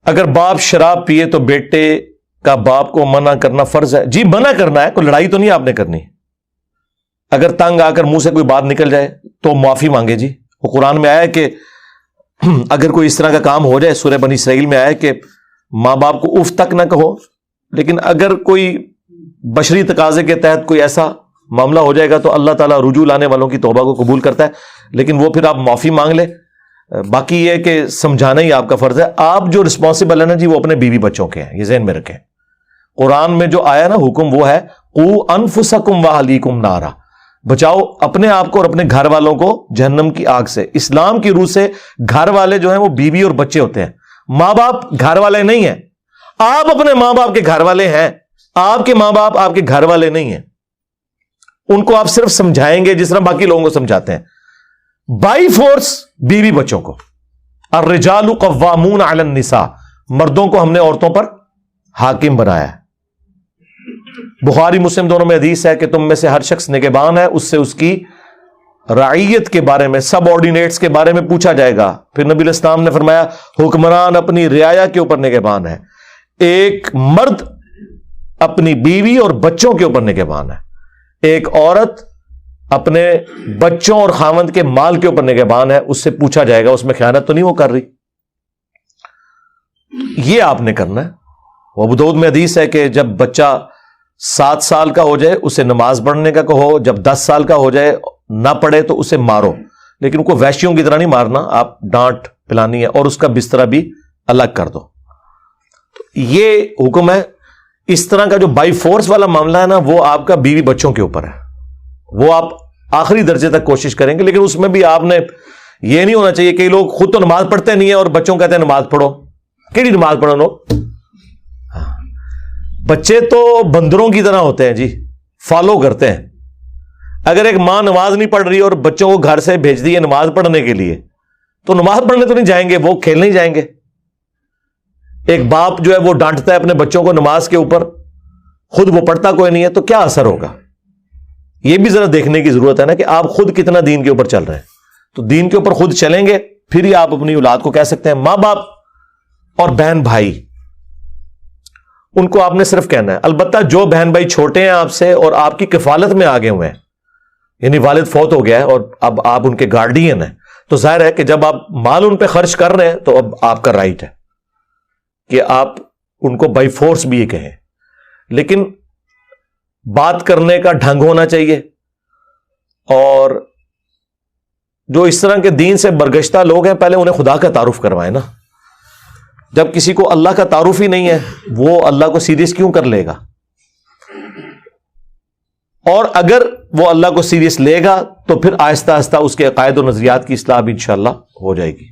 اگر باپ شراب پیے تو بیٹے کا باپ کو منع کرنا فرض ہے؟ جی منع کرنا ہے، کوئی لڑائی تو نہیں آپ نے کرنی. اگر تنگ آ کر منہ سے کوئی بات نکل جائے تو معافی مانگے. جی وہ قرآن میں آیا ہے کہ اگر کوئی اس طرح کا کام ہو جائے، سورہ بنی اسرائیل میں آیا ہے کہ ماں باپ کو اف تک نہ کہو. لیکن اگر کوئی بشری تقاضے کے تحت کوئی ایسا معاملہ ہو جائے گا تو اللہ تعالیٰ رجوع لانے والوں کی توبہ کو قبول کرتا ہے، لیکن وہ پھر آپ معافی مانگ لیں. باقی یہ کہ سمجھانا ہی آپ کا فرض ہے. آپ جو رسپانسبل ہے نا جی وہ اپنے بیوی بچوں کے ہیں، یہ ذہن میں رکھیں. قرآن میں جو آیا نا حکم وہ ہے قوا انفسکم واہلیکم نارا، بچاؤ اپنے آپ کو اور اپنے گھر والوں کو جہنم کی آگ سے. اسلام کی روح سے گھر والے جو ہیں وہ بیوی اور بچے ہوتے ہیں، ماں باپ گھر والے نہیں ہیں. آپ اپنے ماں باپ کے گھر والے ہیں، آپ کے ماں باپ آپ کے گھر والے نہیں ہیں. ان کو آپ صرف سمجھائیں گے جس طرح باقی لوگوں کو سمجھاتے ہیں. بائی فورس بیوی بچوں کو. الرجال قوامون علی النساء، مردوں کو ہم نے عورتوں پر حاکم بنایا ہے. بخاری مسلم دونوں میں حدیث ہے کہ تم میں سے ہر شخص نگہبان ہے، اس سے اس کی رعیت کے بارے میں، سب آرڈینیٹس کے بارے میں پوچھا جائے گا. پھر نبی علیہ السلام نے فرمایا حکمران اپنی رعایا کے اوپر نگہبان ہے. ایک مرد اپنی بیوی اور بچوں کے اوپر نگہبان ہے، ایک عورت اپنے بچوں اور خاوند کے مال کے اوپر نگہبان ہے. اس سے پوچھا جائے گا اس میں خیانت تو نہیں وہ کر رہی. یہ آپ نے کرنا ہے. وہ ابو داؤد میں حدیث ہے کہ جب بچہ 7 سال کا ہو جائے اسے نماز پڑھنے کا کہو، جب 10 سال کا ہو جائے نہ پڑھے تو اسے مارو، لیکن کو وحشیوں کی طرح نہیں مارنا، آپ ڈانٹ پلانی ہے اور اس کا بستر بھی الگ کر دو. یہ حکم ہے. اس طرح کا جو بائی فورس والا معاملہ ہے نا وہ آپ کا بیوی بچوں کے اوپر ہے، وہ آپ آخری درجے تک کوشش کریں گے. لیکن اس میں بھی آپ نے یہ نہیں ہونا چاہیے کہ لوگ خود تو نماز پڑھتے نہیں ہیں اور بچوں کہتے ہیں نماز پڑھو. کیڑی نماز پڑھو لوگ؟ بچے تو بندروں کی طرح ہوتے ہیں جی، فالو کرتے ہیں. اگر ایک ماں نماز نہیں پڑھ رہی اور بچوں کو گھر سے بھیج دی ہے نماز پڑھنے کے لیے تو نماز پڑھنے تو نہیں جائیں گے، وہ کھیلنے ہی جائیں گے. ایک باپ جو ہے وہ ڈانٹتا ہے اپنے بچوں کو نماز کے اوپر، خود وہ پڑھتا کوئی نہیں ہے، تو کیا اثر ہوگا؟ یہ بھی ذرا دیکھنے کی ضرورت ہے نا کہ آپ خود کتنا دین کے اوپر چل رہے ہیں. تو دین کے اوپر خود چلیں گے پھر ہی آپ اپنی اولاد کو کہہ سکتے ہیں. ماں باپ اور بہن بھائی ان کو آپ نے صرف کہنا ہے. البتہ جو بہن بھائی چھوٹے ہیں آپ سے اور آپ کی کفالت میں آگے ہوئے ہیں، یعنی والد فوت ہو گیا ہے اور اب آپ ان کے گارڈین ہیں، تو ظاہر ہے کہ جب آپ مال ان پہ خرچ کر رہے ہیں تو اب آپ کا رائٹ ہے کہ آپ ان کو بائی فورس بھی یہ کہیں. لیکن بات کرنے کا ڈھنگ ہونا چاہیے. اور جو اس طرح کے دین سے برگشتہ لوگ ہیں پہلے انہیں خدا کا تعارف کروائیں نا. جب کسی کو اللہ کا تعارف ہی نہیں ہے وہ اللہ کو سیریس کیوں کر لے گا؟ اور اگر وہ اللہ کو سیریس لے گا تو پھر آہستہ آہستہ اس کے عقائد و نظریات کی اصلاح بھی انشاءاللہ ہو جائے گی.